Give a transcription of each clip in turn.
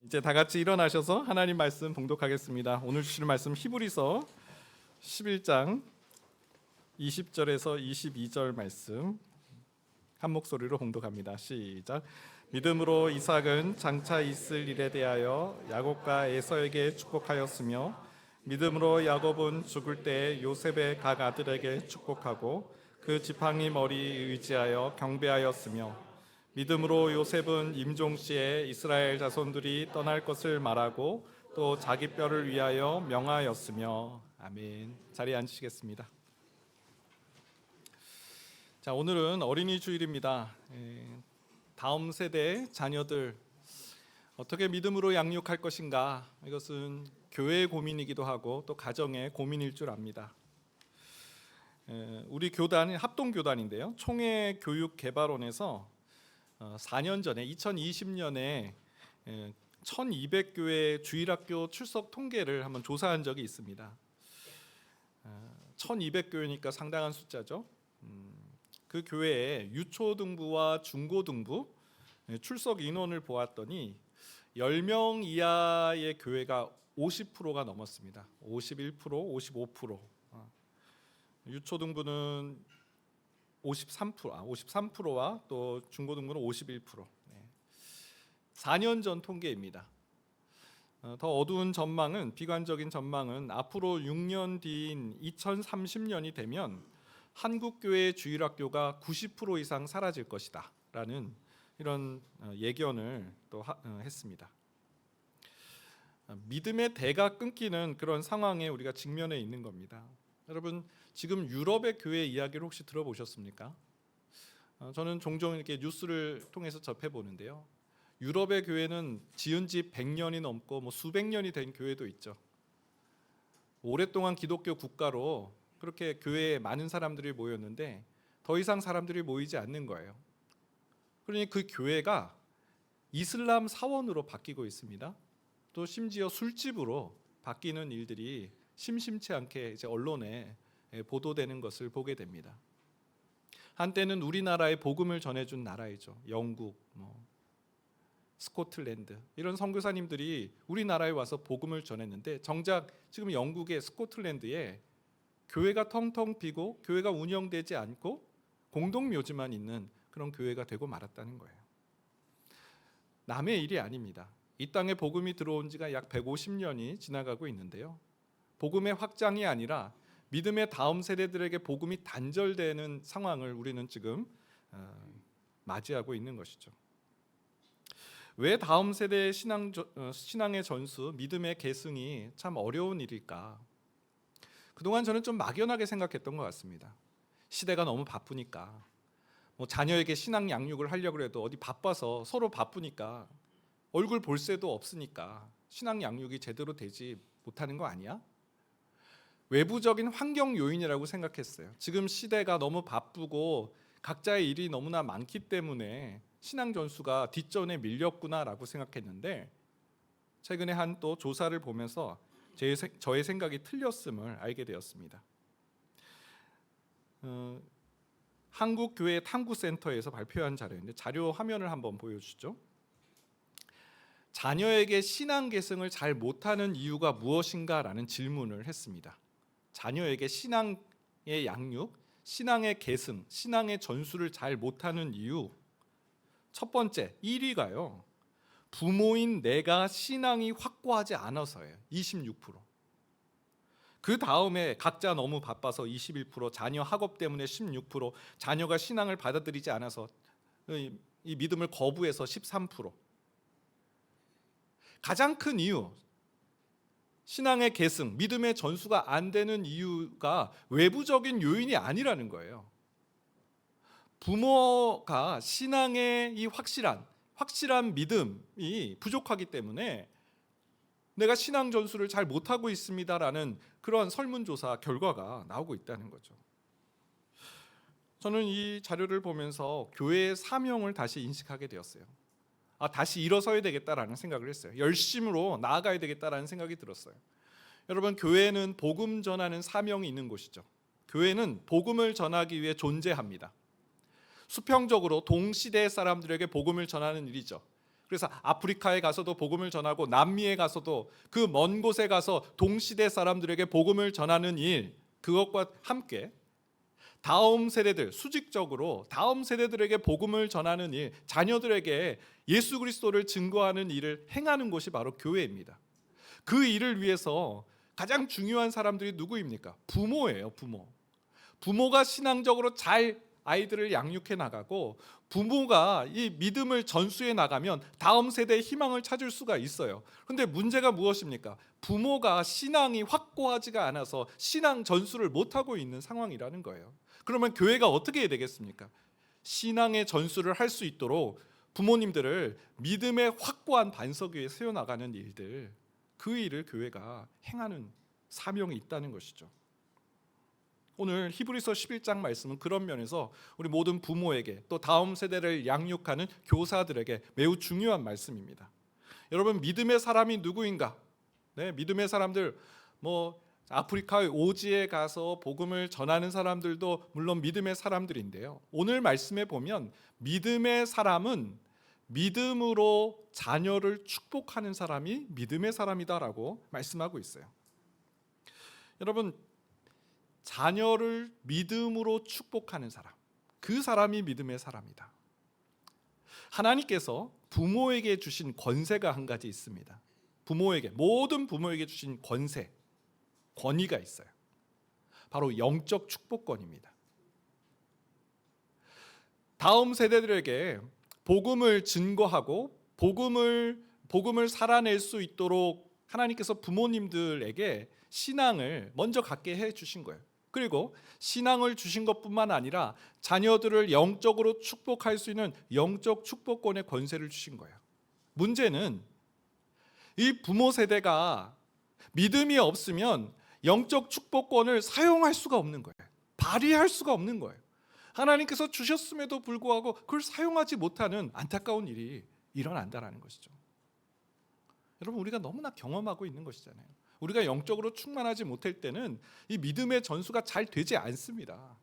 이제 다 같이 일어나셔서 하나님 말씀 봉독하겠습니다. 오늘 주시는 말씀 히브리서 11장 20절에서 22절 말씀 한 목소리로 봉독합니다. 시작. 믿음으로 이삭은 장차 있을 일에 대하여 야곱과 에서에게 축복하였으며 믿음으로 야곱은 죽을 때 요셉의 각 아들에게 축복하고 그 지팡이 머리에 의지하여 경배하였으며 믿음으로 요셉은 임종시에 이스라엘 자손들이 떠날 것을 말하고 또 자기 뼈를 위하여 명하였으며. 아멘. 자리에 앉으시겠습니다. 자, 오늘은 어린이 주일입니다. 다음 세대 자녀들 어떻게 믿음으로 양육할 것인가, 이것은 교회의 고민이기도 하고 또 가정의 고민일 줄 압니다. 우리 교단은 합동교단인데요, 총회교육개발원에서 4년 전에 2020년에 1200교회 주일학교 출석 통계를 한번 조사한 적이 있습니다. 1200교회니까 상당한 숫자죠. 그 교회의 유초등부와 중고등부 출석 인원을 보았더니 10명 이하의 교회가 50%가 넘었습니다. 51%, 55%. 유초등부는 53%와 또 중고등부는 51%. 4년 전 통계입니다. 더 어두운 전망은, 비관적인 전망은 앞으로 6년 뒤인 2030년이 되면 한국교회 주일학교가 90% 이상 사라질 것이다 라는 이런 예견을 또 했습니다. 믿음의 대가 끊기는 그런 상황에 우리가 직면해 있는 겁니다. 여러분, 지금 유럽의 교회 이야기를 혹시 들어보셨습니까? 저는 종종 이렇게 뉴스를 통해서 접해보는데요, 유럽의 교회는 지은 지 100년이 넘고 수백 년이 된 교회도 있죠. 오랫동안 기독교 국가로 그렇게 교회에 많은 사람들이 모였는데 더 이상 사람들이 모이지 않는 거예요. 그러니 그 교회가 이슬람 사원으로 바뀌고 있습니다. 또 심지어 술집으로 바뀌는 일들이 심심치 않게 이제 언론에 보도되는 것을 보게 됩니다. 한때는 우리나라에 복음을 전해준 나라이죠. 영국, 스코틀랜드, 이런 선교사님들이 우리나라에 와서 복음을 전했는데 정작 지금 영국의 스코틀랜드에 교회가 텅텅 비고 교회가 운영되지 않고 공동묘지만 있는 그런 교회가 되고 말았다는 거예요. 남의 일이 아닙니다. 이 땅에 복음이 들어온 지가 약 150년이 지나가고 있는데요, 복음의 확장이 아니라 믿음의 다음 세대들에게 복음이 단절되는 상황을 우리는 지금 맞이하고 있는 것이죠. 왜 다음 세대의 신앙의 전수, 믿음의 계승이 참 어려운 일일까? 그동안 저는 좀 막연하게 생각했던 것 같습니다. 시대가 너무 바쁘니까, 자녀에게 신앙 양육을 하려고 해도 어디 바빠서, 서로 바쁘니까, 얼굴 볼 새도 없으니까 신앙 양육이 제대로 되지 못하는 거 아니야? 외부적인 환경 요인이라고 생각했어요. 지금 시대가 너무 바쁘고 각자의 일이 너무나 많기 때문에 신앙 전수가 뒷전에 밀렸구나라고 생각했는데, 최근에 한 또 조사를 보면서 저의 생각이 틀렸음을 알게 되었습니다. 한국교회 탐구센터에서 발표한 자료인데, 자료 화면을 한번 보여주죠. 자녀에게 신앙 계승을 잘 못하는 이유가 무엇인가라는 질문을 했습니다. 자녀에게 신앙의 양육, 신앙의 계승, 신앙의 전수를 잘 못하는 이유, 첫 번째 1위가요, 부모인 내가 신앙이 확고하지 않아서예요. 26%. 그 다음에 각자 너무 바빠서 21%, 자녀 학업 때문에 16%, 자녀가 신앙을 받아들이지 않아서 이 믿음을 거부해서 13%. 가장 큰 이유, 신앙의 계승, 믿음의 전수가 안 되는 이유가 외부적인 요인이 아니라는 거예요. 부모가 신앙의 이 확실한 믿음이 부족하기 때문에 내가 신앙 전수를 잘 못하고 있습니다라는 그런 설문조사 결과가 나오고 있다는 거죠. 저는 이 자료를 보면서 교회의 사명을 다시 인식하게 되었어요. 다시 일어서야 되겠다라는 생각을 했어요. 열심으로 나아가야 되겠다라는 생각이 들었어요. 여러분, 교회는 복음 전하는 사명이 있는 곳이죠. 교회는 복음을 전하기 위해 존재합니다. 수평적으로 동시대 사람들에게 복음을 전하는 일이죠. 그래서 아프리카에 가서도 복음을 전하고 남미에 가서도 그 먼 곳에 가서 동시대 사람들에게 복음을 전하는 일, 그것과 함께 다음 세대들, 수직적으로 다음 세대들에게 복음을 전하는 일, 자녀들에게 예수 그리스도를 증거하는 일을 행하는 곳이 바로 교회입니다. 그 일을 위해서 가장 중요한 사람들이 누구입니까? 부모예요. 부모가 신앙적으로 잘 아이들을 양육해 나가고, 부모가 이 믿음을 전수해 나가면 다음 세대의 희망을 찾을 수가 있어요. 그런데 문제가 무엇입니까? 부모가 신앙이 확고하지가 않아서 신앙 전수를 못하고 있는 상황이라는 거예요. 그러면 교회가 어떻게 해야 되겠습니까? 신앙의 전수를 할 수 있도록 부모님들을 믿음의 확고한 반석 위에 세워나가는 일들, 그 일을 교회가 행하는 사명이 있다는 것이죠. 오늘 히브리서 11장 말씀은 그런 면에서 우리 모든 부모에게, 또 다음 세대를 양육하는 교사들에게 매우 중요한 말씀입니다. 여러분, 믿음의 사람이 누구인가? 네, 믿음의 사람들, 아프리카의 오지에 가서 복음을 전하는 사람들도 물론 믿음의 사람들인데요, 오늘 말씀에 보면 믿음의 사람은 믿음으로 자녀를 축복하는 사람이 믿음의 사람이다라고 말씀하고 있어요. 여러분, 자녀를 믿음으로 축복하는 사람, 그 사람이 믿음의 사람이다. 하나님께서 부모에게 주신 권세가 한 가지 있습니다. 모든 부모에게 주신 권위가 있어요. 바로 영적 축복권입니다. 다음 세대들에게 복음을 증거하고 복음을 살아낼 수 있도록 하나님께서 부모님들에게 신앙을 먼저 갖게 해 주신 거예요. 그리고 신앙을 주신 것뿐만 아니라 자녀들을 영적으로 축복할 수 있는 영적 축복권의 권세를 주신 거예요. 문제는 이 부모 세대가 믿음이 없으면 영적 축복권을 사용할 수가 없는 거예요. 발휘할 수가 없는 거예요. 하나님께서 주셨음에도 불구하고 그걸 사용하지 못하는 안타까운 일이 일어난다는 것이죠. 여러분, 우리가 너무나 경험하고 있는 것이잖아요. 우리가 영적으로 충만하지 못할 때는 이 믿음의 전수가 잘 되지 않습니다.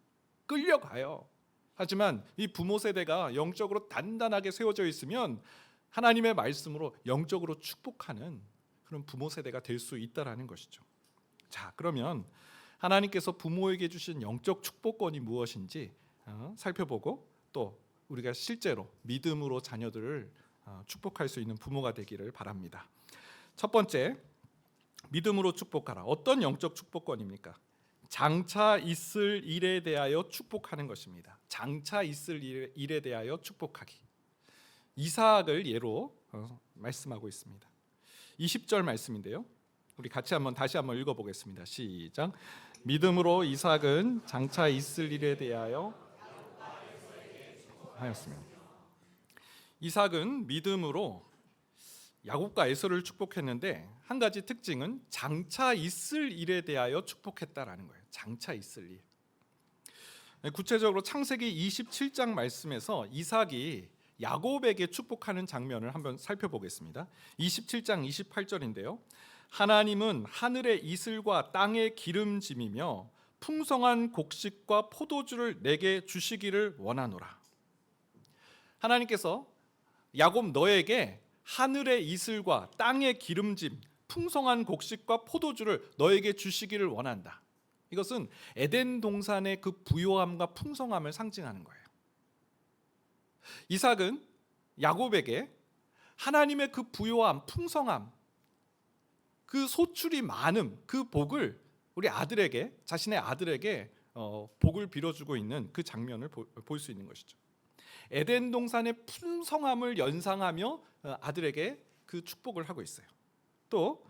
끌려가요. 하지만 이 부모 세대가 영적으로 단단하게 세워져 있으면 하나님의 말씀으로 영적으로 축복하는 그런 부모 세대가 될 수 있다라는 것이죠. 자, 그러면 하나님께서 부모에게 주신 영적 축복권이 무엇인지 살펴보고, 또 우리가 실제로 믿음으로 자녀들을 축복할 수 있는 부모가 되기를 바랍니다. 첫 번째, 믿음으로 축복하라. 어떤 영적 축복권입니까? 장차 있을 일에 대하여 축복하는 것입니다. 장차 있을 일에 대하여 축복하기. 이삭을 예로 말씀하고 있습니다. 20절 말씀인데요, 우리 같이 다시 한번 읽어보겠습니다. 시작. 믿음으로 이삭은 장차 있을 일에 대하여 하였습니다. 이삭은 믿음으로 야곱과 에서를 축복했는데, 한 가지 특징은 장차 있을 일에 대하여 축복했다라는 거예요. 장차 있을 일. 구체적으로 창세기 27장 말씀에서 이삭이 야곱에게 축복하는 장면을 한번 살펴보겠습니다. 27장 28절인데요. 하나님은 하늘의 이슬과 땅의 기름짐이며 풍성한 곡식과 포도주를 내게 주시기를 원하노라. 하나님께서 야곱, 너에게 하늘의 이슬과 땅의 기름짐, 풍성한 곡식과 포도주를 너에게 주시기를 원한다. 이것은 에덴 동산의 그 부요함과 풍성함을 상징하는 거예요. 이삭은 야곱에게 하나님의 그 부요함, 풍성함, 그 소출이 많음, 그 복을 우리 아들에게, 자신의 아들에게 복을 빌어주고 있는 그 장면을 볼 수 있는 것이죠. 에덴 동산의 풍성함을 연상하며 아들에게 그 축복을 하고 있어요. 또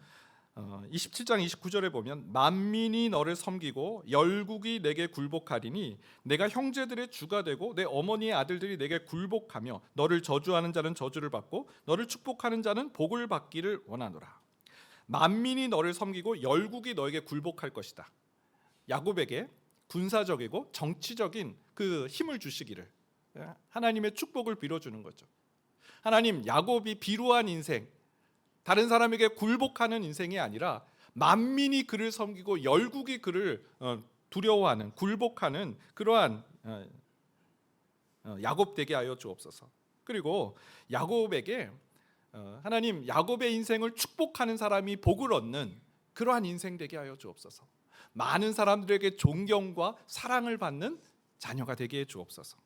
27장 29절에 보면 만민이 너를 섬기고 열국이 내게 굴복하리니 내가 형제들의 주가 되고 내 어머니의 아들들이 내게 굴복하며 너를 저주하는 자는 저주를 받고 너를 축복하는 자는 복을 받기를 원하노라. 만민이 너를 섬기고 열국이 너에게 굴복할 것이다. 야곱에게 군사적이고 정치적인 그 힘을 주시기를, 하나님의 축복을 빌어주는 거죠. 하나님, 야곱이 비루한 인생, 다른 사람에게 굴복하는 인생이 아니라 만민이 그를 섬기고 열국이 그를 두려워하는, 굴복하는 그러한 야곱 되게 하여 주옵소서. 그리고 야곱에게 하나님 야곱의 인생을 축복하는 사람이 복을 얻는 그러한 인생 되게 하여 주옵소서. 많은 사람들에게 존경과 사랑을 받는 자녀가 되게 해 주옵소서.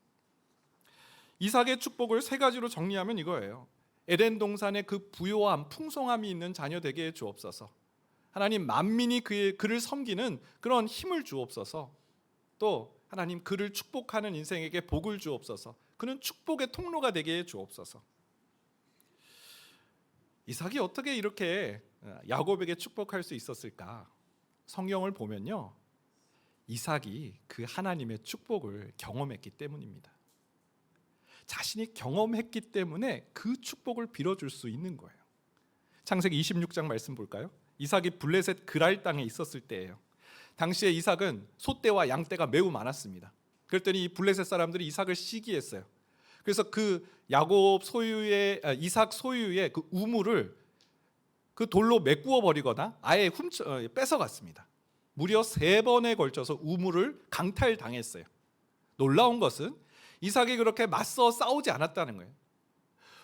이삭의 축복을 세 가지로 정리하면 이거예요. 에덴 동산의 그 부요함, 풍성함이 있는 자녀 되게 해 주옵소서. 하나님 만민이 그를 섬기는 그런 힘을 주옵소서. 또 하나님 그를 축복하는 인생에게 복을 주옵소서. 그는 축복의 통로가 되게 해 주옵소서. 이삭이 어떻게 이렇게 야곱에게 축복할 수 있었을까? 성경을 보면요, 이삭이 그 하나님의 축복을 경험했기 때문입니다. 자신이 경험했기 때문에 그 축복을 빌어줄 수 있는 거예요. 창세기 26장 말씀 볼까요? 이삭이 블레셋 그랄 땅에 있었을 때예요. 당시에 이삭은 소떼와 양떼가 매우 많았습니다. 그랬더니 이 블레셋 사람들이 이삭을 시기했어요. 그래서 그 야곱 소유의 이삭 소유의 그 우물을 그 돌로 메꾸어 버리거나 아예 뺏어갔습니다. 무려 3번에 걸쳐서 우물을 강탈당했어요. 놀라운 것은 이삭이 그렇게 맞서 싸우지 않았다는 거예요.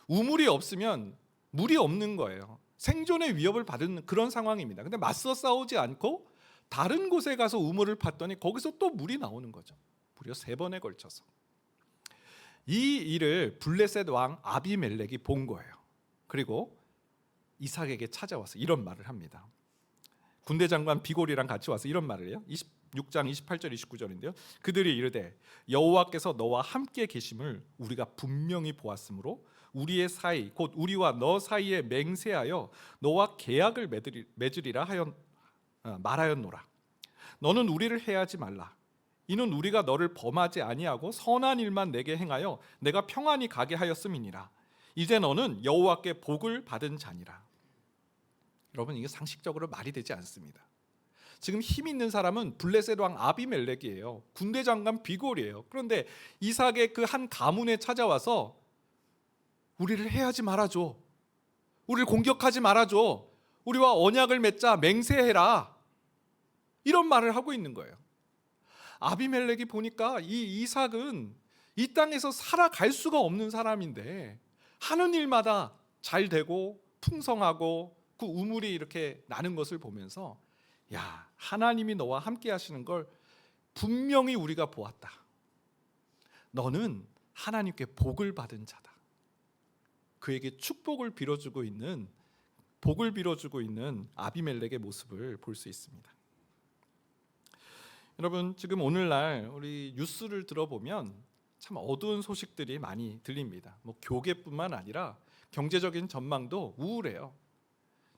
우물이 없으면 물이 없는 거예요. 생존의 위협을 받은 그런 상황입니다. 근데 맞서 싸우지 않고 다른 곳에 가서 우물을 팠더니 거기서 또 물이 나오는 거죠. 무려 3번에 걸쳐서. 이 일을 블레셋 왕 아비멜렉이 본 거예요. 그리고 이삭에게 찾아와서 이런 말을 합니다. 군대 장관 비골이랑 같이 와서 이런 말을 해요. 26장 28절 29절인데요. 그들이 이르되 여호와께서 너와 함께 계심을 우리가 분명히 보았으므로 우리의 사이 곧 우리와 너 사이에 맹세하여 너와 계약을 맺으리라 말하였노라. 너는 우리를 해하지 말라. 이는 우리가 너를 범하지 아니하고 선한 일만 내게 행하여 내가 평안히 가게 하였음이니라. 이제 너는 여호와께 복을 받은 자니라. 여러분, 이게 상식적으로 말이 되지 않습니다. 지금 힘 있는 사람은 블레셋 왕 아비멜렉이에요. 군대 장관 비골이에요. 그런데 이삭의 그 한 가문에 찾아와서 우리를 해하지 말아줘. 우리를 공격하지 말아줘. 우리와 언약을 맺자. 맹세해라. 이런 말을 하고 있는 거예요. 아비멜렉이 보니까 이 이삭은 이 땅에서 살아갈 수가 없는 사람인데 하는 일마다 잘 되고 풍성하고 그 우물이 이렇게 나는 것을 보면서 야, 하나님이 너와 함께 하시는 걸 분명히 우리가 보았다. 너는 하나님께 복을 받은 자다. 그에게 축복을 빌어주고 있는, 복을 빌어주고 있는 아비멜렉의 모습을 볼 수 있습니다. 여러분, 지금 오늘날 우리 뉴스를 들어보면 참 어두운 소식들이 많이 들립니다. 교계뿐만 아니라 경제적인 전망도 우울해요.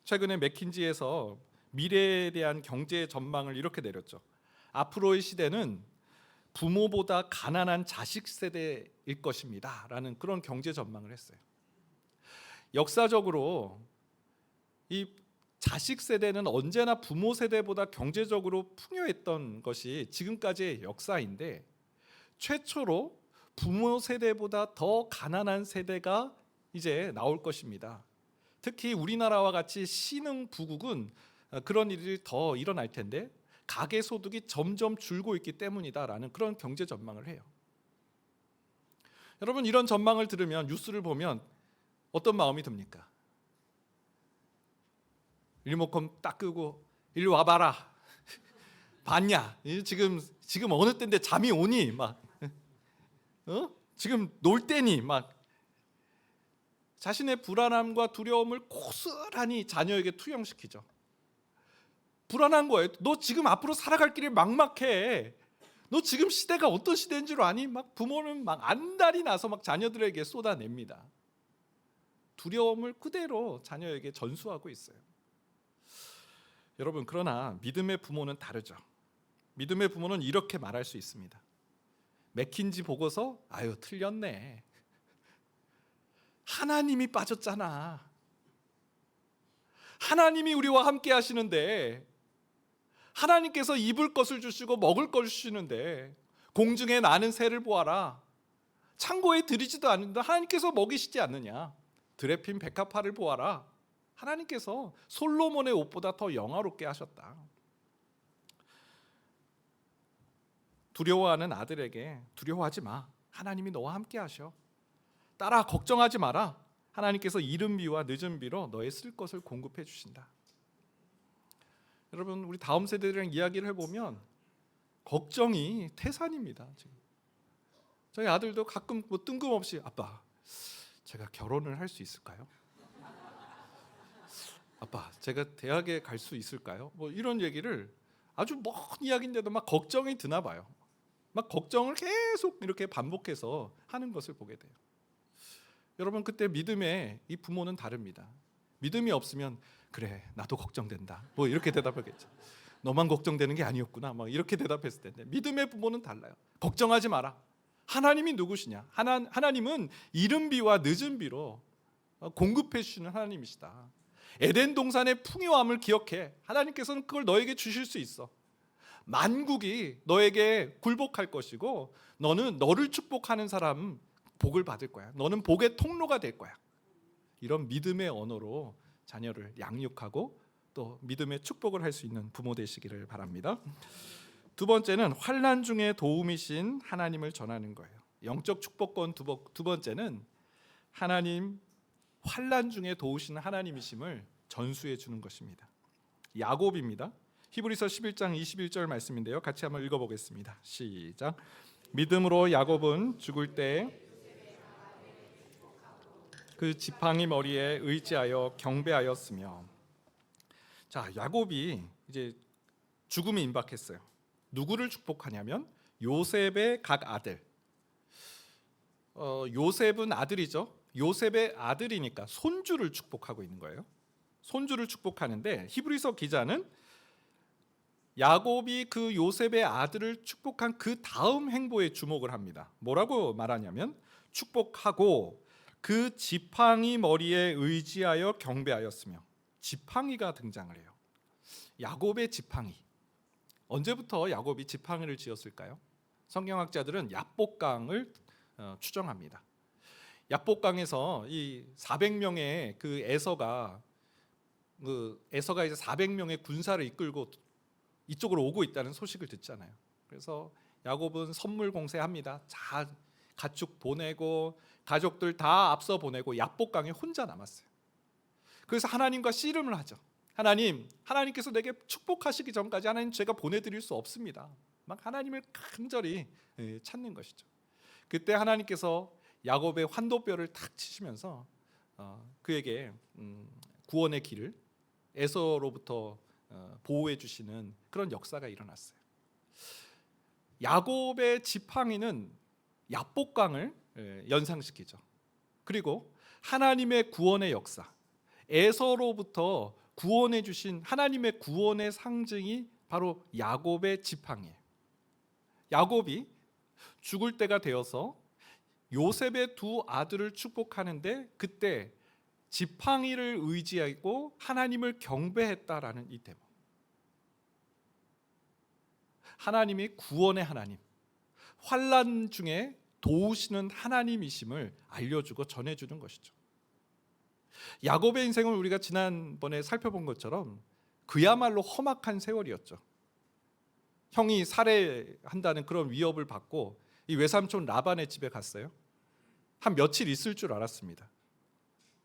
최근에 맥킨지에서 미래에 대한 경제 전망을 이렇게 내렸죠. 앞으로의 시대는 부모보다 가난한 자식 세대일 것입니다 라는 그런 경제 전망을 했어요. 역사적으로 이 자식 세대는 언제나 부모 세대보다 경제적으로 풍요했던 것이 지금까지의 역사인데 최초로 부모 세대보다 더 가난한 세대가 이제 나올 것입니다. 특히 우리나라와 같이 신흥 부국은 그런 일이 더 일어날 텐데 가계 소득이 점점 줄고 있기 때문이다라는 그런 경제 전망을 해요. 여러분, 이런 전망을 들으면 뉴스를 보면 어떤 마음이 듭니까? 리모컨 딱 끄고 일로 와봐라. 봤냐? 지금 어느 때인데 잠이 오니? 지금 놀 때니? 자신의 불안함과 두려움을 고스란히 자녀에게 투영시키죠. 불안한 거예요. 너 지금 앞으로 살아갈 길이 막막해. 너 지금 시대가 어떤 시대인 줄 아니? 부모는 안달이 나서 자녀들에게 쏟아냅니다. 두려움을 그대로 자녀에게 전수하고 있어요. 여러분, 그러나 믿음의 부모는 다르죠. 믿음의 부모는 이렇게 말할 수 있습니다. 맥킨지 보고서 아유 틀렸네. 하나님이 빠졌잖아. 하나님이 우리와 함께 하시는데, 하나님께서 입을 것을 주시고 먹을 것을 주시는데 공중에 나는 새를 보아라. 창고에 들이지도 않는데 하나님께서 먹이시지 않느냐. 들에 핀 백합화를 보아라. 하나님께서 솔로몬의 옷보다 더 영화롭게 하셨다. 두려워하는 아들에게 두려워하지 마. 하나님이 너와 함께 하셔. 딸아, 걱정하지 마라. 하나님께서 이른 비와 늦은 비로 너의 쓸 것을 공급해 주신다. 여러분, 우리 다음 세대들이랑 이야기를 해보면 걱정이 태산입니다. 지금 저희 아들도 가끔 뭐 뜬금없이 아빠, 제가 결혼을 할 수 있을까요? 아빠, 제가 대학에 갈 수 있을까요? 뭐 이런 얘기를 아주 먼 이야기인데도 막 걱정이 드나 봐요. 막 걱정을 계속 이렇게 반복해서 하는 것을 보게 돼요. 여러분, 그때 믿음의 이 부모는 다릅니다. 믿음이 없으면 그래, 나도 걱정된다, 뭐 이렇게 대답하겠죠. 너만 걱정되는 게 아니었구나, 막 이렇게 대답했을 텐데, 믿음의 부모는 달라요. 걱정하지 마라. 하나님이 누구시냐? 하나님은 이른 비와 늦은 비로 공급해 주시는 하나님이시다. 에덴 동산의 풍요함을 기억해. 하나님께서는 그걸 너에게 주실 수 있어. 만국이 너에게 굴복할 것이고 너는 너를 축복하는 사람 복을 받을 거야. 너는 복의 통로가 될 거야. 이런 믿음의 언어로 자녀를 양육하고 또 믿음의 축복을 할 수 있는 부모 되시기를 바랍니다. 두 번째는 환난 중에 도움이신 하나님을 전하는 거예요. 영적 축복권 두 번째는 하나님, 환난 중에 도우시는 하나님이심을 전수해 주는 것입니다. 야곱입니다. 히브리서 11장 21절 말씀인데요. 같이 한번 읽어보겠습니다. 시작. 믿음으로 야곱은 죽을 때 그 지팡이 머리에 의지하여 경배하였으며. 자, 야곱이 이제 죽음이 임박했어요. 누구를 축복하냐면 요셉의 각 아들. 요셉은 아들이죠. 요셉의 아들이니까 손주를 축복하고 있는 거예요. 손주를 축복하는데 히브리서 기자는 야곱이 그 요셉의 아들을 축복한 그 다음 행보에 주목을 합니다. 뭐라고 말하냐면 축복하고 그 지팡이 머리에 의지하여 경배하였으며. 지팡이가 등장을 해요. 야곱의 지팡이. 언제부터 야곱이 지팡이를 지었을까요? 성경학자들은 야복강을 추정합니다. 야복강에서 이 400명의 그 에서가 이제 400명의 군사를 이끌고 이쪽으로 오고 있다는 소식을 듣잖아요. 그래서 야곱은 선물 공세합니다. 자, 가축 보내고 가족들 다 앞서 보내고 야복강에 혼자 남았어요. 그래서 하나님과 씨름을 하죠. 하나님께서 내게 축복하시기 전까지 하나님, 제가 보내드릴 수 없습니다. 막 하나님을 간절히 찾는 것이죠. 그때 하나님께서 야곱의 환도뼈를 탁 치시면서 그에게 구원의 길을 에서로부터 보호해 주시는 그런 역사가 일어났어요. 야곱의 지팡이는 야복강을 연상시키죠. 그리고 하나님의 구원의 역사, 에서로부터 구원해 주신 하나님의 구원의 상징이 바로 야곱의 지팡이에요. 야곱이 죽을 때가 되어서 요셉의 두 아들을 축복하는데 그때 지팡이를 의지하고 하나님을 경배했다라는 이 대목. 하나님이 구원의 하나님, 환난 중에 도우시는 하나님이심을 알려주고 전해주는 것이죠. 야곱의 인생을 우리가 지난번에 살펴본 것처럼 그야말로 험악한 세월이었죠. 형이 살해한다는 그런 위협을 받고 이 외삼촌 라반의 집에 갔어요. 한 며칠 있을 줄 알았습니다.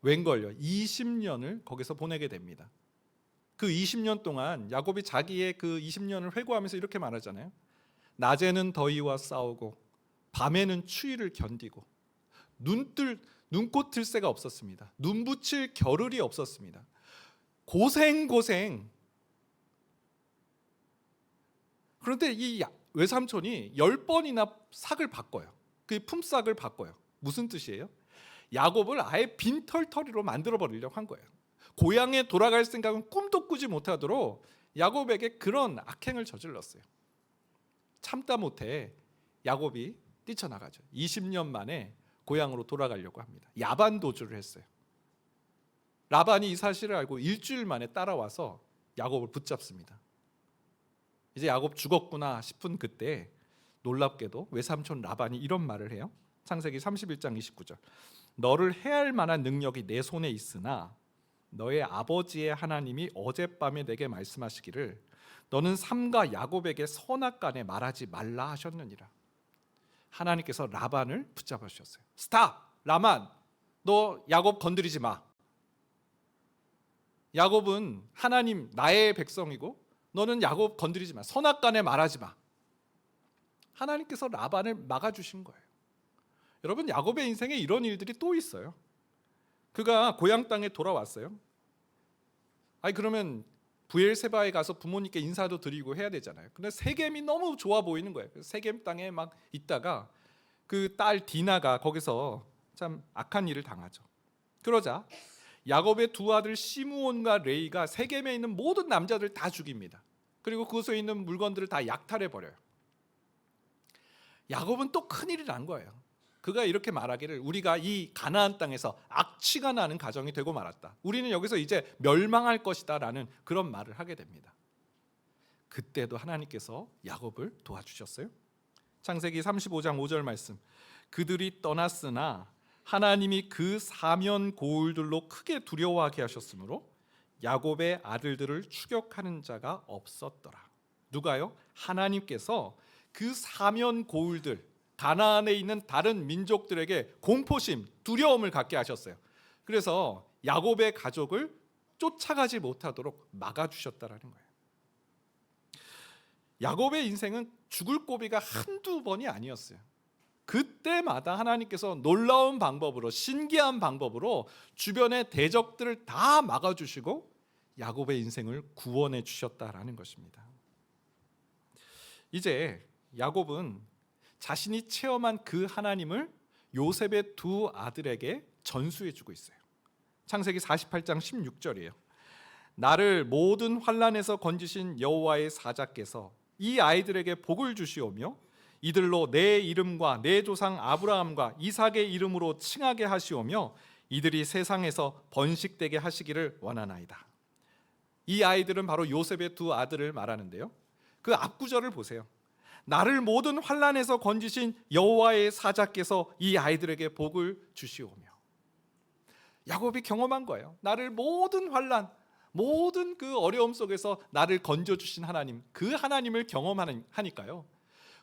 웬걸요? 20년을 거기서 보내게 됩니다. 그 20년 동안 야곱이 자기의 그 20년을 회고하면서 이렇게 말하잖아요. 낮에는 더위와 싸우고 밤에는 추위를 견디고 눈꽃 들 새가 없었습니다. 눈 붙일 겨를이 없었습니다. 고생. 그런데 이 외삼촌이 10번이나 삭을 바꿔요. 그 품삯을 바꿔요. 무슨 뜻이에요? 야곱을 아예 빈털터리로 만들어 버리려고 한 거예요. 고향에 돌아갈 생각은 꿈도 꾸지 못하도록 야곱에게 그런 악행을 저질렀어요. 참다 못해 야곱이 뛰쳐나가죠. 20년 만에 고향으로 돌아가려고 합니다. 야반 도주를 했어요. 라반이 이 사실을 알고 일주일 만에 따라와서 야곱을 붙잡습니다. 이제 야곱 죽었구나 싶은 그때 놀랍게도 외삼촌 라반이 이런 말을 해요. 창세기 31장 29절. 너를 해할 만한 능력이 내 손에 있으나 너의 아버지의 하나님이 어젯밤에 내게 말씀하시기를 너는 삼가 야곱에게 선악간에 말하지 말라 하셨느니라. 하나님께서 라반을 붙잡아 주셨어요. 스탑! 라만! 너 야곱 건드리지 마. 야곱은 하나님 나의 백성이고 너는 야곱 건드리지 마. 선악간에 말하지 마. 하나님께서 라반을 막아주신 거예요. 여러분, 야곱의 인생에 이런 일들이 또 있어요. 그가 고향 땅에 돌아왔어요. 그러면 부엘세바에 가서 부모님께 인사도 드리고 해야 되잖아요. 근데 세겜이 너무 좋아 보이는 거예요. 세겜 땅에 막 있다가 그 딸 디나가 거기서 참 악한 일을 당하죠. 그러자 야곱의 두 아들 시므온과 레이가 세겜에 있는 모든 남자들 다 죽입니다. 그리고 그곳에 있는 물건들을 다 약탈해 버려요. 야곱은 또 큰일이 난 거예요. 그가 이렇게 말하기를, 우리가 이 가나안 땅에서 악취가 나는 가정이 되고 말았다. 우리는 여기서 이제 멸망할 것이다 라는 그런 말을 하게 됩니다. 그때도 하나님께서 야곱을 도와주셨어요. 창세기 35장 5절 말씀, 그들이 떠났으나 하나님이 그 사면 고울들로 크게 두려워하게 하셨으므로 야곱의 아들들을 추격하는 자가 없었더라. 누가요? 하나님께서 그 사면 고울들, 가나안에 있는 다른 민족들에게 공포심, 두려움을 갖게 하셨어요. 그래서 야곱의 가족을 쫓아가지 못하도록 막아주셨다라는 거예요. 야곱의 인생은 죽을 고비가 한두 번이 아니었어요. 그때마다 하나님께서 놀라운 방법으로, 신기한 방법으로 주변의 대적들을 다 막아주시고 야곱의 인생을 구원해 주셨다라는 것입니다. 이제 야곱은 자신이 체험한 그 하나님을 요셉의 두 아들에게 전수해 주고 있어요. 창세기 48장 16절이에요. 나를 모든 환난에서 건지신 여호와의 사자께서 이 아이들에게 복을 주시오며 이들로 내 이름과 내 조상 아브라함과 이삭의 이름으로 칭하게 하시오며 이들이 세상에서 번식되게 하시기를 원하나이다. 이 아이들은 바로 요셉의 두 아들을 말하는데요. 그 앞구절을 보세요. 나를 모든 환난에서 건지신 여호와의 사자께서 이 아이들에게 복을 주시오며. 야곱이 경험한 거예요. 나를 모든 환난, 모든 그 어려움 속에서 나를 건져주신 하나님, 그 하나님을 경험하니까요,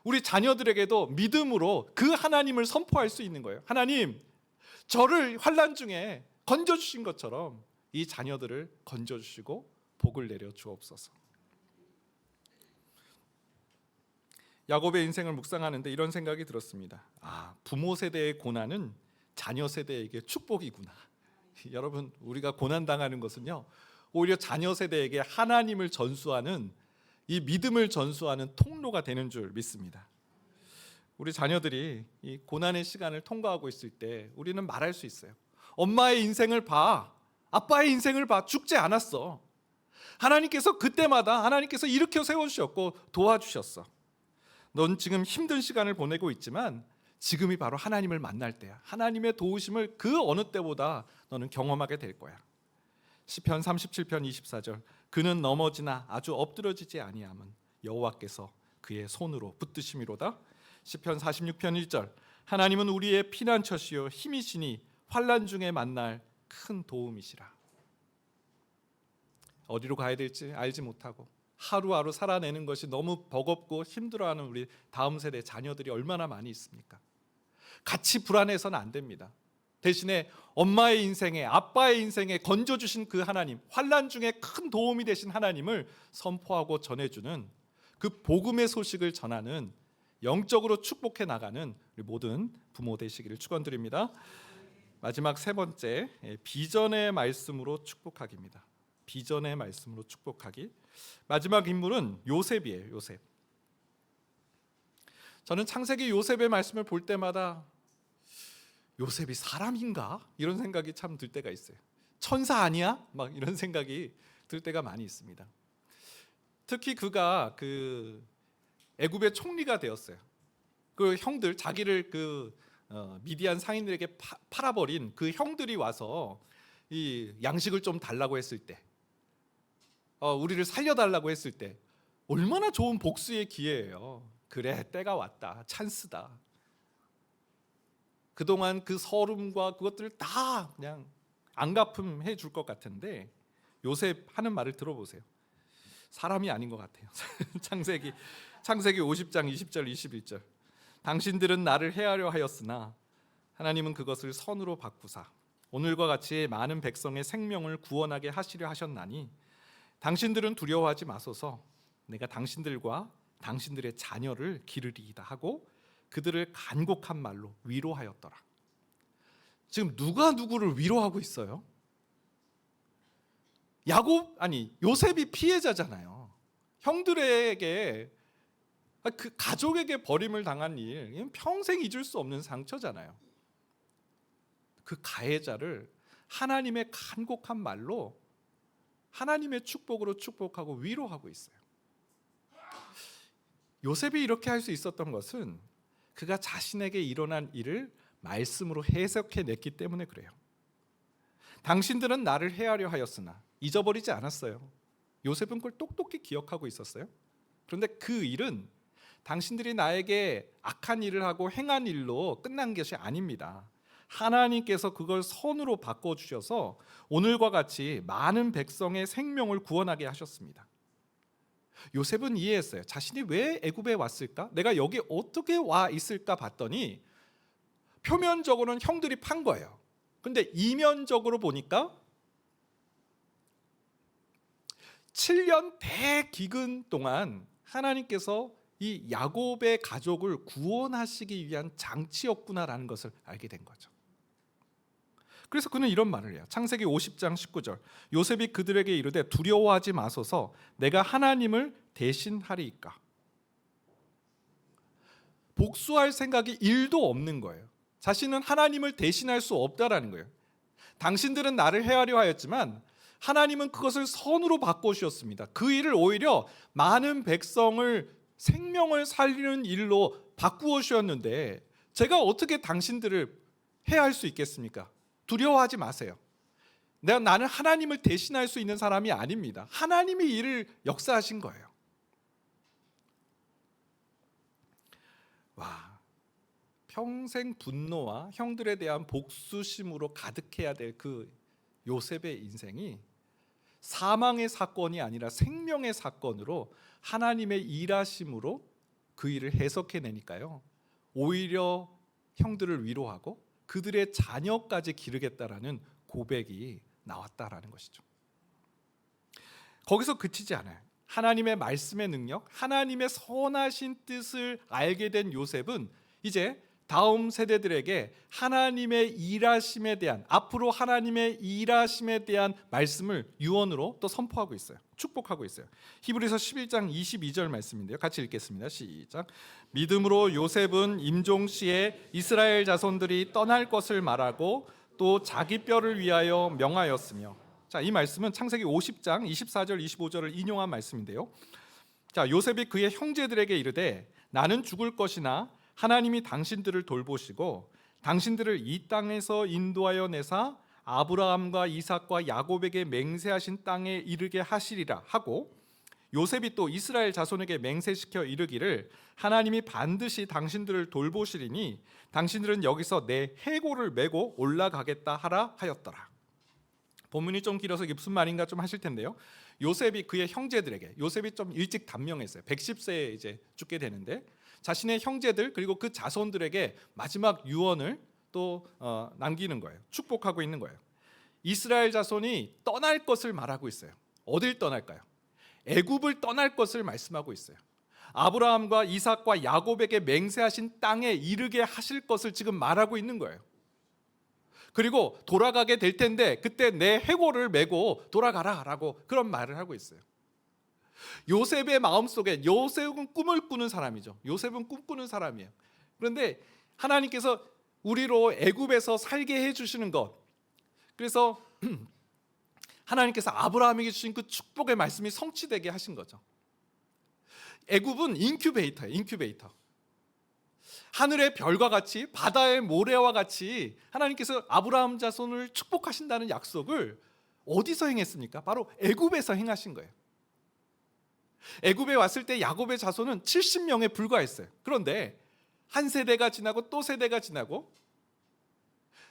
우리 자녀들에게도 믿음으로 그 하나님을 선포할 수 있는 거예요. 하나님, 저를 환난 중에 건져주신 것처럼 이 자녀들을 건져주시고 복을 내려 주옵소서. 야곱의 인생을 묵상하는데 이런 생각이 들었습니다. 부모 세대의 고난은 자녀 세대에게 축복이구나. 여러분, 우리가 고난당하는 것은요, 오히려 자녀 세대에게 하나님을 전수하는, 이 믿음을 전수하는 통로가 되는 줄 믿습니다. 우리 자녀들이 이 고난의 시간을 통과하고 있을 때 우리는 말할 수 있어요. 엄마의 인생을 봐, 아빠의 인생을 봐, 죽지 않았어. 하나님께서 그때마다 하나님께서 일으켜 세워주셨고 도와주셨어. 넌 지금 힘든 시간을 보내고 있지만 지금이 바로 하나님을 만날 때야. 하나님의 도우심을 그 어느 때보다 너는 경험하게 될 거야. 시편 37편 24절, 그는 넘어지나 아주 엎드러지지 아니함은 여호와께서 그의 손으로 붙드심이로다. 시편 46편 1절, 하나님은 우리의 피난처시요 힘이시니 환난 중에 만날 큰 도움이시라. 어디로 가야 될지 알지 못하고 하루하루 살아내는 것이 너무 버겁고 힘들어하는 우리 다음 세대 자녀들이 얼마나 많이 있습니까? 같이 불안해서는 안 됩니다. 대신에 엄마의 인생에, 아빠의 인생에 건져주신 그 하나님, 환난 중에 큰 도움이 되신 하나님을 선포하고 전해주는, 그 복음의 소식을 전하는, 영적으로 축복해 나가는 우리 모든 부모 되시기를 축원드립니다. 마지막 세 번째, 비전의 말씀으로 축복하기입니다. 비전의 말씀으로 축복하기. 마지막 인물은 요셉이에요. 요셉. 저는 창세기 요셉의 말씀을 볼 때마다 요셉이 사람인가? 이런 생각이 참 들 때가 있어요. 천사 아니야? 막 이런 생각이 들 때가 많이 있습니다. 특히 그가 그 애굽의 총리가 되었어요. 그 형들, 자기를 그 미디안 상인들에게 팔아버린 그 형들이 와서 이 양식을 좀 달라고 했을 때, 우리를 살려달라고 했을 때 얼마나 좋은 복수의 기회예요. 그래, 때가 왔다, 찬스다. 그동안 그 서름과 그것들을 다 그냥 안갚음해 줄 것 같은데 요셉 하는 말을 들어보세요. 사람이 아닌 것 같아요. 창세기 50장 20절 21절, 당신들은 나를 해하려 하였으나 하나님은 그것을 선으로 바꾸사 오늘과 같이 많은 백성의 생명을 구원하게 하시려 하셨나니 당신들은 두려워하지 마소서. 내가 당신들과 당신들의 자녀를 기르리이다 하고 그들을 간곡한 말로 위로하였더라. 지금 누가 누구를 위로하고 있어요? 요셉이 피해자잖아요. 형들에게, 그 가족에게 버림을 당한 일, 이건 평생 잊을 수 없는 상처잖아요. 그 가해자를 하나님의 간곡한 말로 하나님의 축복으로 축복하고 위로하고 있어요. 요셉이 이렇게 할 수 있었던 것은 그가 자신에게 일어난 일을 말씀으로 해석해냈기 때문에 그래요. 당신들은 나를 해하려 하였으나 잊어버리지 않았어요. 요셉은 그걸 똑똑히 기억하고 있었어요. 그런데 그 일은 당신들이 나에게 악한 일을 하고 행한 일로 끝난 것이 아닙니다. 하나님께서 그걸 선으로 바꿔주셔서 오늘과 같이 많은 백성의 생명을 구원하게 하셨습니다. 요셉은 이해했어요. 자신이 왜 애굽에 왔을까? 내가 여기 어떻게 와 있을까 봤더니 표면적으로는 형들이 판 거예요. 근데 이면적으로 보니까 7년 대기근 동안 하나님께서 이 야곱의 가족을 구원하시기 위한 장치였구나라는 것을 알게 된 거죠. 그래서 그는 이런 말을 해요. 창세기 50장 19절. 요셉이 그들에게 이르되 두려워하지 마소서. 내가 하나님을 대신하리이까. 복수할 생각이 1도 없는 거예요. 자신은 하나님을 대신할 수 없다라는 거예요. 당신들은 나를 해하려 하였지만 하나님은 그것을 선으로 바꿔주셨습니다. 그 일을 오히려 많은 백성을 생명을 살리는 일로 바꾸어 주셨는데 제가 어떻게 당신들을 해할 수 있겠습니까? 두려워하지 마세요. 나는 하나님을 대신할 수 있는 사람이 아닙니다. 하나님이 일을 역사하신 거예요. 와, 평생 분노와 형들에 대한 복수심으로 가득해야 될 그 요셉의 인생이 사망의 사건이 아니라 생명의 사건으로 하나님의 일하심으로 그 일을 해석해내니까요. 오히려 형들을 위로하고 그들의 자녀까지 기르겠다라는 고백이 나왔다라는 것이죠. 거기서 그치지 않아요. 하나님의 말씀의 능력, 하나님의 선하신 뜻을 알게 된 요셉은 이제 다음 세대들에게 하나님의 일하심에 대한, 앞으로 하나님의 일하심에 대한 말씀을 유언으로 또 선포하고 있어요. 축복하고 있어요. 히브리서 11장 22절 말씀인데요. 같이 읽겠습니다. 시작. 믿음으로 요셉은 임종시에 이스라엘 자손들이 떠날 것을 말하고 또 자기 뼈를 위하여 명하였으며. 자, 이 말씀은 창세기 50장 24절 25절을 인용한 말씀인데요. 자, 요셉이 그의 형제들에게 이르되 나는 죽을 것이나 하나님이 당신들을 돌보시고 당신들을 이 땅에서 인도하여 내사 아브라함과 이삭과 야곱에게 맹세하신 땅에 이르게 하시리라 하고, 요셉이 또 이스라엘 자손에게 맹세시켜 이르기를 하나님이 반드시 당신들을 돌보시리니 당신들은 여기서 내 해골을 메고 올라가겠다 하라 하였더라. 본문이 좀 길어서 이게 무슨 말인가 좀 하실 텐데요. 요셉이 그의 형제들에게, 요셉이 좀 일찍 단명했어요. 110세에 이제 죽게 되는데 자신의 형제들 그리고 그 자손들에게 마지막 유언을 또 남기는 거예요. 축복하고 있는 거예요. 이스라엘 자손이 떠날 것을 말하고 있어요. 어딜 떠날까요? 애굽을 떠날 것을 말씀하고 있어요. 아브라함과 이삭과 야곱에게 맹세하신 땅에 이르게 하실 것을 지금 말하고 있는 거예요. 그리고 돌아가게 될 텐데 그때 내 해골을 메고 돌아가라라고 그런 말을 하고 있어요. 요셉의 마음속에, 요셉은 꿈을 꾸는 사람이죠. 요셉은 꿈꾸는 사람이에요. 그런데 하나님께서 우리로 애굽에서 살게 해주시는 것, 그래서 하나님께서 아브라함에게 주신 그 축복의 말씀이 성취되게 하신 거죠. 애굽은 인큐베이터예요. 인큐베이터. 하늘의 별과 같이 바다의 모래와 같이 하나님께서 아브라함 자손을 축복하신다는 약속을 어디서 행했습니까? 바로 애굽에서 행하신 거예요. 애굽에 왔을 때 야곱의 자손은 70명에 불과했어요. 그런데 한 세대가 지나고 또 세대가 지나고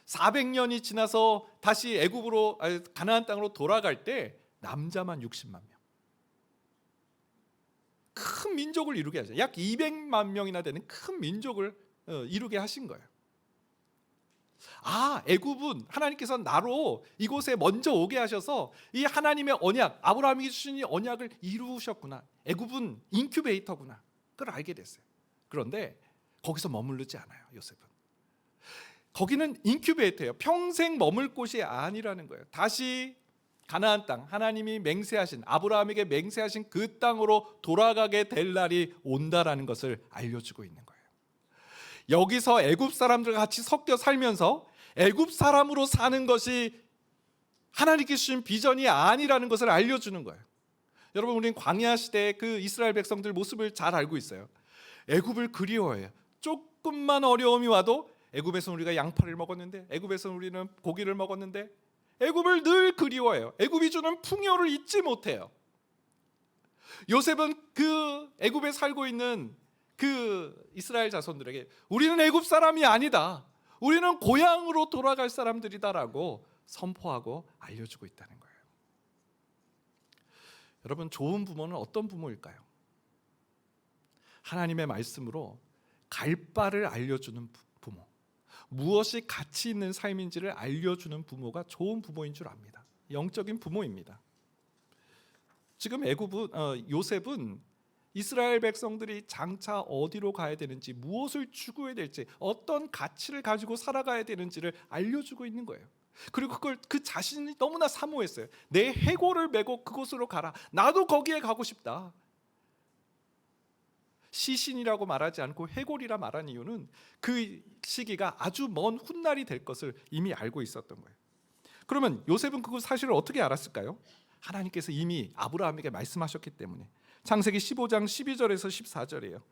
400년이 지나서 다시 애굽으로, 가나안 땅으로 돌아갈 때 남자만 60만 명. 큰 민족을 이루게 하죠. 약 200만 명이나 되는 큰 민족을 이루게 하신 거예요. 애굽은 하나님께서 나로 이곳에 먼저 오게 하셔서 이 하나님의 언약, 아브라함에게 주신 이 언약을 이루셨구나. 애굽은 인큐베이터구나. 그걸 알게 됐어요. 그런데 거기서 머무르지 않아요, 요셉은. 거기는 인큐베이터예요. 평생 머물 곳이 아니라는 거예요. 다시 가나안 땅, 하나님이 맹세하신, 아브라함에게 맹세하신 그 땅으로 돌아가게 될 날이 온다라는 것을 알려주고 있는 거예요. 여기서 애굽 사람들과 같이 섞여 살면서 애굽 사람으로 사는 것이 하나님께 주신 비전이 아니라는 것을 알려주는 거예요. 여러분, 우리는 광야 시대의 그 이스라엘 백성들 모습을 잘 알고 있어요. 애굽을 그리워해요. 조금만 어려움이 와도 애굽에서 우리가 양파를 먹었는데, 애굽에서 우리는 고기를 먹었는데, 애굽을 늘 그리워해요. 애굽이 주는 풍요를 잊지 못해요. 요셉은 그 애굽에 살고 있는 그 이스라엘 자손들에게 우리는 애굽 사람이 아니다, 우리는 고향으로 돌아갈 사람들이다라고 선포하고 알려주고 있다는 거예요. 여러분, 좋은 부모는 어떤 부모일까요? 하나님의 말씀으로 갈 바를 알려주는 부모, 무엇이 가치 있는 삶인지를 알려주는 부모가 좋은 부모인 줄 압니다. 영적인 부모입니다. 지금 요셉은 이스라엘 백성들이 장차 어디로 가야 되는지, 무엇을 추구해야 될지, 어떤 가치를 가지고 살아가야 되는지를 알려주고 있는 거예요. 그리고 그걸 그 자신이 너무나 사모했어요. 내 해골을 메고 그곳으로 가라. 나도 거기에 가고 싶다. 시신이라고 말하지 않고 해골이라 말한 이유는 그 시기가 아주 먼 훗날이 될 것을 이미 알고 있었던 거예요. 그러면 요셉은 그 사실을 어떻게 알았을까요? 하나님께서 이미 아브라함에게 말씀하셨기 때문에. 창세기 15장 12절에서 14절이에요.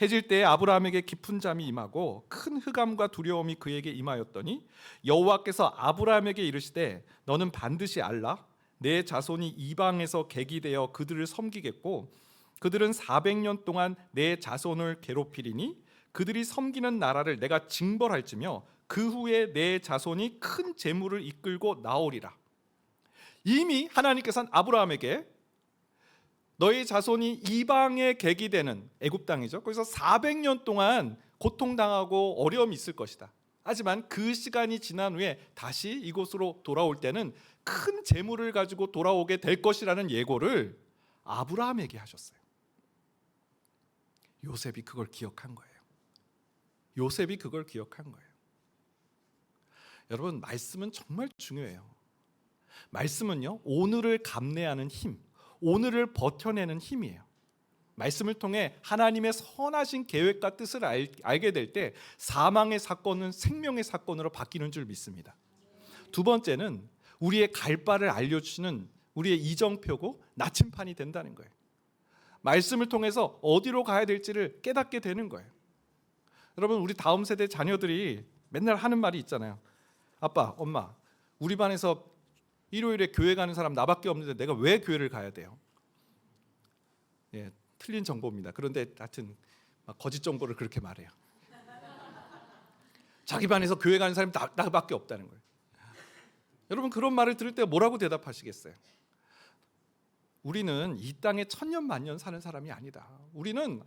해질 때에 아브라함에게 깊은 잠이 임하고 큰 흑암과 두려움이 그에게 임하였더니 여호와께서 아브라함에게 이르시되 너는 반드시 알라. 내 자손이 이방에서 객이되어 그들을 섬기겠고 그들은 400년 동안 내 자손을 괴롭히리니 그들이 섬기는 나라를 내가 징벌할지며 그 후에 내 자손이 큰 재물을 이끌고 나오리라. 이미 하나님께서는 아브라함에게 너희 자손이 이방의 객이 되는, 애굽 땅이죠, 거기서 400년 동안 고통당하고 어려움이 있을 것이다. 하지만 그 시간이 지난 후에 다시 이곳으로 돌아올 때는 큰 재물을 가지고 돌아오게 될 것이라는 예고를 아브라함에게 하셨어요. 요셉이 그걸 기억한 거예요. 요셉이 그걸 기억한 거예요. 여러분, 말씀은 정말 중요해요. 말씀은요, 오늘을 감내하는 힘, 오늘을 버텨내는 힘이에요. 말씀을 통해 하나님의 선하신 계획과 뜻을 알게 될 때 사망의 사건은 생명의 사건으로 바뀌는 줄 믿습니다. 두 번째는 우리의 갈 바를 알려주시는 우리의 이정표고 나침판이 된다는 거예요. 말씀을 통해서 어디로 가야 될지를 깨닫게 되는 거예요. 여러분, 우리 다음 세대 자녀들이 맨날 하는 말이 있잖아요. 아빠, 엄마, 우리 반에서 일요일에 교회 가는 사람 나밖에 없는데 내가 왜 교회를 가야 돼요? 예, 틀린 정보입니다. 그런데 하여튼 거짓 정보를 그렇게 말해요. 자기 반에서 교회 가는 사람이 나밖에 없다는 거예요. 여러분, 그런 말을 들을 때 뭐라고 대답하시겠어요? 우리는 이 땅에 천년 만년 사는 사람이 아니다. 우리는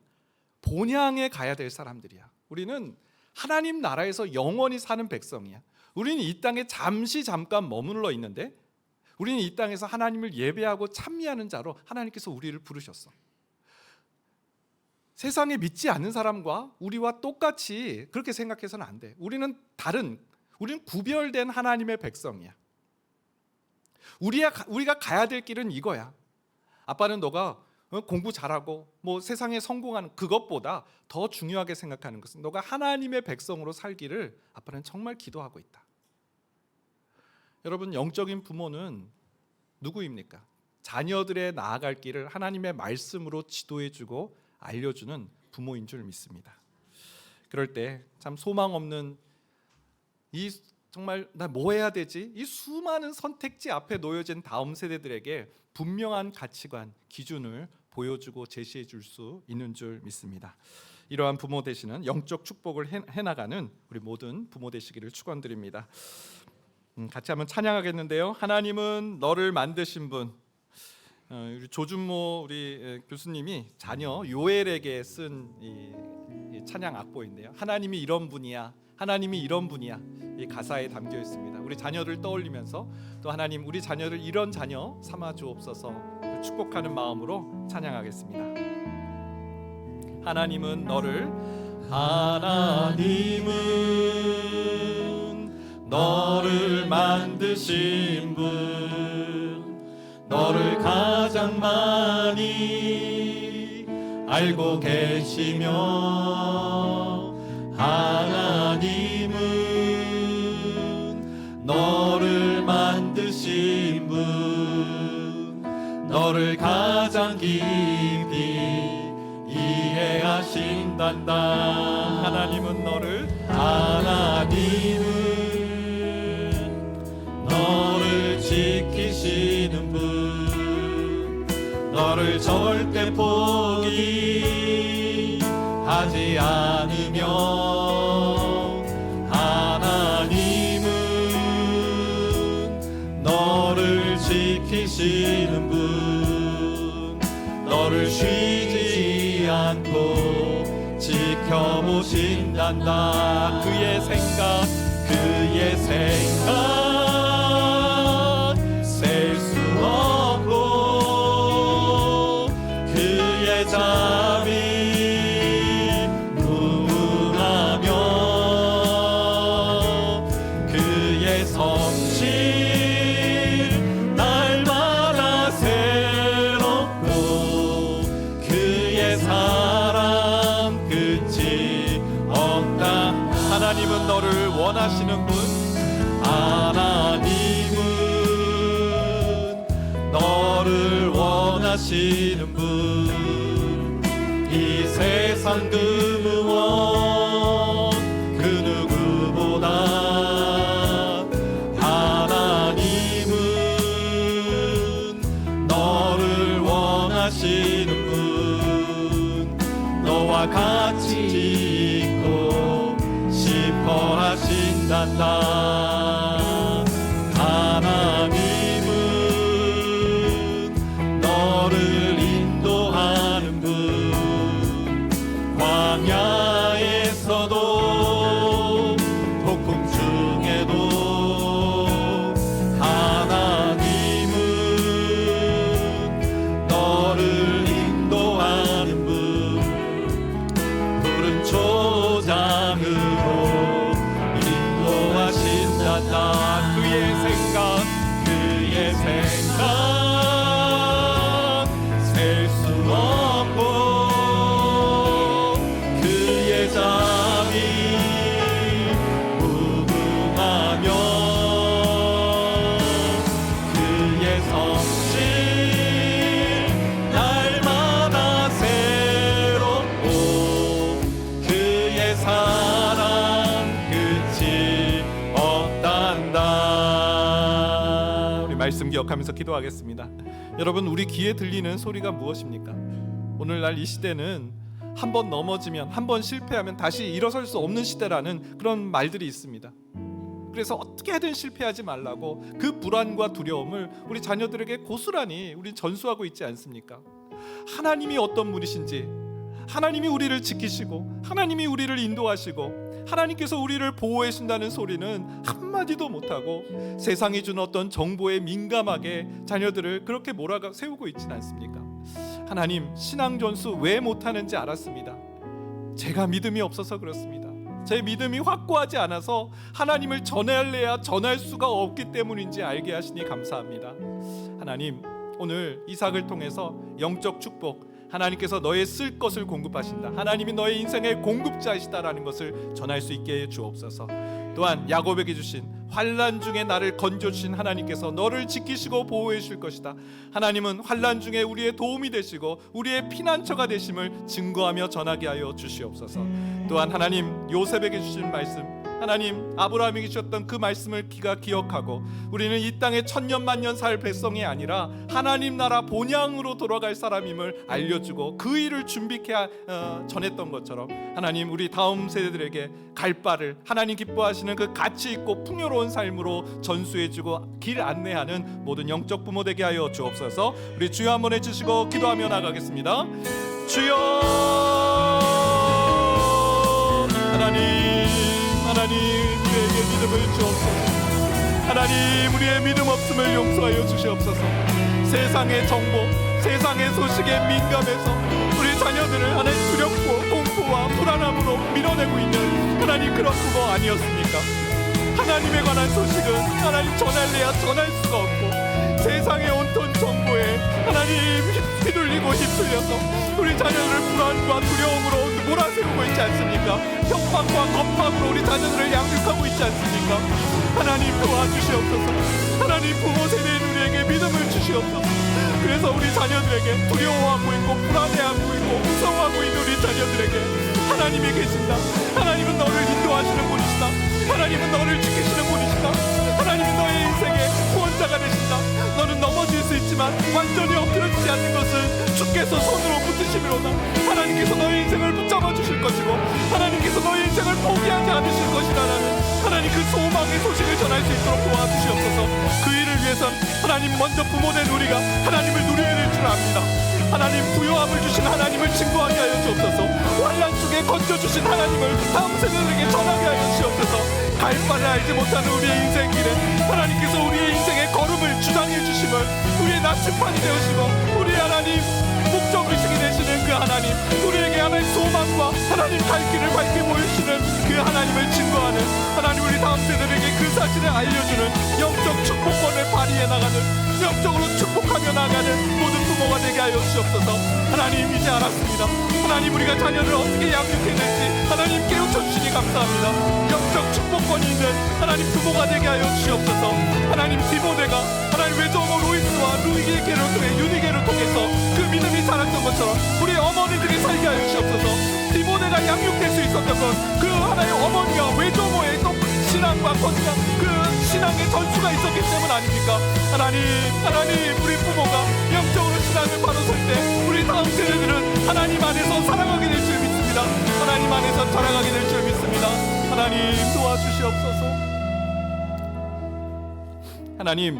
본향에 가야 될 사람들이야. 우리는 하나님 나라에서 영원히 사는 백성이야. 우리는 이 땅에 잠깐 머물러 있는데 우리는 이 땅에서 하나님을 예배하고 찬미하는 자로 하나님께서 우리를 부르셨어. 세상에 믿지 않는 사람과 우리와 똑같이 그렇게 생각해서는 안 돼. 우리는 구별된 하나님의 백성이야. 우리가 가야 될 길은 이거야. 아빠는 너가 공부 잘하고 세상에 성공하는 그것보다 더 중요하게 생각하는 것은 너가 하나님의 백성으로 살기를 아빠는 정말 기도하고 있다. 여러분, 영적인 부모는 누구입니까? 자녀들의 나아갈 길을 하나님의 말씀으로 지도해주고 알려주는 부모인 줄 믿습니다. 그럴 때 참 소망 없는 정말 나 뭐 해야 되지? 이 수많은 선택지 앞에 놓여진 다음 세대들에게 분명한 가치관, 기준을 보여주고 제시해 줄 수 있는 줄 믿습니다. 이러한 부모 되시는 영적 축복을 해나가는 우리 모든 부모 되시기를 축원드립니다. 같이 한번 찬양하겠는데요. 하나님은 너를 만드신 분. 우리 조준모 우리 교수님이 자녀 요엘에게 쓴 이 찬양 악보인데요. 하나님이 이런 분이야. 하나님이 이런 분이야. 이 가사에 담겨 있습니다. 우리 자녀를 떠올리면서 또 하나님 우리 자녀를 이런 자녀 삼아 주옵소서 축복하는 마음으로 찬양하겠습니다. 하나님은 너를 만드신 분, 너를 가장 많이 알고 계시며, 하나님은 너를 만드신 분, 너를 가장 깊이 이해하신단다. 하나님은 너를 지키시는 분, 너를 절대 포기하지 않으며, 하나님은 너를 지키시는 분, 너를 쉬지 않고 지켜보신단다. 그의 생각 셀 수 없고, 그의 잠이 무궁하며, 그의 성실 날마다 새롭고, 그의 사랑 끝이 없다. 하나님은 너를 원하시는 분, 하나님은 너를 원하시는 분, 이 세상 그 무엇 그 누구보다 하나님은 너를 원하시는 분, 너와 같이 있고 싶어 하신단다. 하나님은 너를 인도하는 분, 광야에서도 폭풍 중에도 하나님은 너를 인도하는 분, 푸른 초장으로 인도하신단다. 그의 생각 셀 수 없고, 그의 잠이 무궁하며, 그의 성실 날마다 새롭고, 그의 사랑 끝이 없단다. 우리 말씀 기억하면서 기도하겠습니다. 여러분, 우리 귀에 들리는 소리가 무엇입니까? 오늘날 이 시대는 한 번 넘어지면, 한 번 실패하면 다시 일어설 수 없는 시대라는 그런 말들이 있습니다. 그래서 어떻게든 실패하지 말라고 그 불안과 두려움을 우리 자녀들에게 고스란히 우리 전수하고 있지 않습니까? 하나님이 어떤 분이신지, 하나님이 우리를 지키시고, 하나님이 우리를 인도하시고, 하나님께서 우리를 보호해 준다는 소리는 한마디도 못하고, 세상이 준 어떤 정보에 민감하게 자녀들을 그렇게 몰아가 세우고 있지는 않습니까? 하나님, 신앙 전수 왜 못하는지 알았습니다. 제가 믿음이 없어서 그렇습니다. 제 믿음이 확고하지 않아서 하나님을 전해야 전할 수가 없기 때문인지 알게 하시니 감사합니다. 하나님, 오늘 이삭을 통해서 영적 축복, 하나님께서 너의 쓸 것을 공급하신다, 하나님이 너의 인생의 공급자이시다라는 것을 전할 수 있게 해 주옵소서. 또한 야곱에게 주신 환난 중에 나를 건져주신 하나님께서 너를 지키시고 보호해 주실 것이다. 하나님은 환난 중에 우리의 도움이 되시고 우리의 피난처가 되심을 증거하며 전하게 하여 주시옵소서. 또한 하나님, 요셉에게 주신 말씀, 하나님 아브라함에게 주셨던 그 말씀을 기억하고 우리는 이 땅에 천년 만년 살 백성이 아니라 하나님 나라 본향으로 돌아갈 사람임을 알려주고 그 일을 준비케 전했던 것처럼, 하나님 우리 다음 세대들에게 갈 바를 하나님 기뻐하시는 그 가치 있고 풍요로운 삶으로 전수해주고 길 안내하는 모든 영적 부모 되게 하여 주옵소서. 우리 주여 한번 해주시고 기도하며 나가겠습니다. 주여, 하나님 하나님 우리에게 믿음을 주옵소서. 하나님 우리의 믿음 없음을 용서하여 주시옵소서. 세상의 정보, 세상의 소식에 민감해서 우리 자녀들을 하나님 두렵고 공포와 불안함으로 밀어내고 있는 하나님 그런 부모 아니었습니까? 하나님에 관한 소식은 하나님 전할래야 전할 수가 없고 세상의 온통 정보에 하나님 휘둘리고 휩쓸려서 우리 자녀들을 불안과 두려움으로 몰아세우고 있지 않습니까? 협박과 겁함으로 우리 자녀들을 양육하고 있지 않습니까? 하나님 도와주시옵소서. 하나님 부모 세대인 우리에게 믿음을 주시옵소서. 그래서 우리 자녀들에게 두려워하고 있고 불안해하고 있고 무서워하고 있는 우리 자녀들에게 하나님이 계신다. 하나님은 너를 인도하시는 분이시다. 하나님은 너를 지키시는 분이시다. 하나님은 너의 인생의 구원자가 되신다. 너는 넘어질 수 있지만 완전히 엎드려지지 않는 것은 주께서 손으로 붙드심이로다. 하나님께서 너의 인생을 붙잡아 주실 것이고 하나님께서 너의 인생을 포기하지 않으실 것이다라는 하나님 그 소망의 소식을 전할 수 있도록 도와주시옵소서. 그 일을 위해선 하나님 먼저 부모된 우리가 하나님을 누려야 될 줄 압니다. 하나님 부요함을 주신 하나님을 증거하게 하여 주옵소서. 환난 속에 건져주신 하나님을 다음 세대들에게 전하게 하여 주옵소서. 갈 바를 알지 못하는 우리의 인생길에 하나님께서 우리의 인생의 걸음을 주장해 주심을 우리의 나침반이 되어시고 우리 하나님 목적의식이 되시는 그 하나님 우리에게 하나님 소망과 하나님 갈 길을 밝게 보이시는 그 하나님을 증거하는 하나님 우리 다음 세대들에게 그 사실을 알려주는 영적 축복권을 발휘해 나가는 영적으로 축복하며 나가는 모든 부모가 되게 하여 주옵소서. 하나님 이제 알았습니다. 하나님 우리가 자녀를 어떻게 양육해야 될지 하나님 깨우쳐 주시니 감사합니다. 영적 축복권이 있는 하나님 부모가 되게 하여 주시옵소서. 하나님 디모데가 하나님 외조모 로이스와 루이게를 통해 유니게를 통해서 그 믿음이 자랐던 것처럼 우리 어머니들이 살게 하여 주시옵소서. 디모데가 양육될 수 있었던 건 그 하나의 어머니와 외조모의 또 신앙과 건강 그 신앙의 전수가 있었기 때문 아닙니까? 하나님 우리 부모가 영적으로 신앙을 바로 설 때 우리 다음 세대들은 하나님 안에서 살아가게 될 줄 믿습니다. 하나님 안에서 자라가게 될 줄 믿습니다. 하나님 도와주시옵소서. 하나님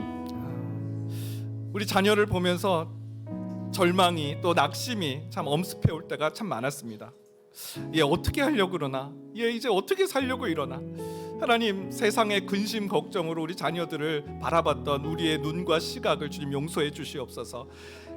우리 자녀를 보면서 절망이 또 낙심이 참 엄습해 올 때가 참 많았습니다. 얘 어떻게 하려고 그러나? 얘 이제 어떻게 살려고 이러나? 하나님 세상의 근심 걱정으로 우리 자녀들을 바라봤던 우리의 눈과 시각을 주님 용서해 주시옵소서.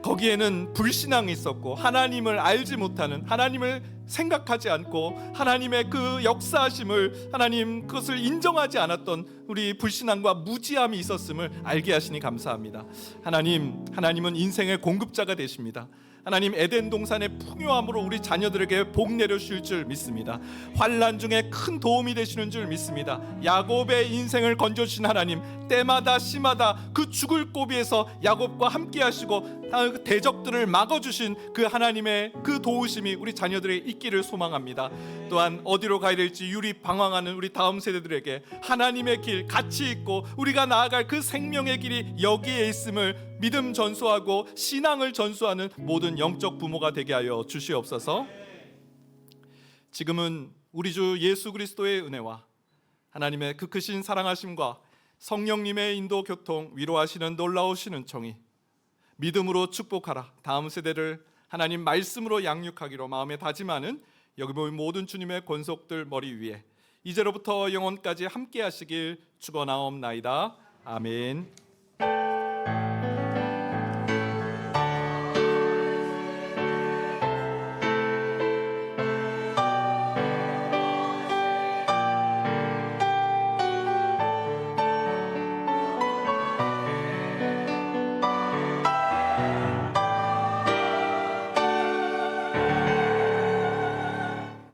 거기에는 불신앙이 있었고 하나님을 알지 못하는 하나님을 생각하지 않고 하나님의 그 역사하심을 하나님 그것을 인정하지 않았던 우리 불신앙과 무지함이 있었음을 알게 하시니 감사합니다. 하나님은 인생의 공급자가 되십니다. 하나님 에덴 동산의 풍요함으로 우리 자녀들에게 복 내려 주실 줄 믿습니다. 환난 중에 큰 도움이 되시는 줄 믿습니다. 야곱의 인생을 건져 주신 하나님 때마다 시마다 그 죽을 고비에서 야곱과 함께 하시고 대적들을 막아 주신 그 하나님의 그 도우심이 우리 자녀들의 있기를 소망합니다. 또한 어디로 가야 될지 유리 방황하는 우리 다음 세대들에게 하나님의 길 같이 있고 우리가 나아갈 그 생명의 길이 여기에 있음을 믿음 전수하고 신앙을 전수하는 모든 영적 부모가 되게 하여 주시옵소서. 지금은 우리 주 예수 그리스도의 은혜와 하나님의 그 크신 사랑하심과 성령님의 인도 교통 위로하시는 놀라우신 은총이 믿음으로 축복하라 다음 세대를 하나님 말씀으로 양육하기로 마음에 다짐하는 여기 모인 모든 주님의 권속들 머리 위에 이제로부터 영원까지 함께 하시길 축원하옵나이다. 아멘.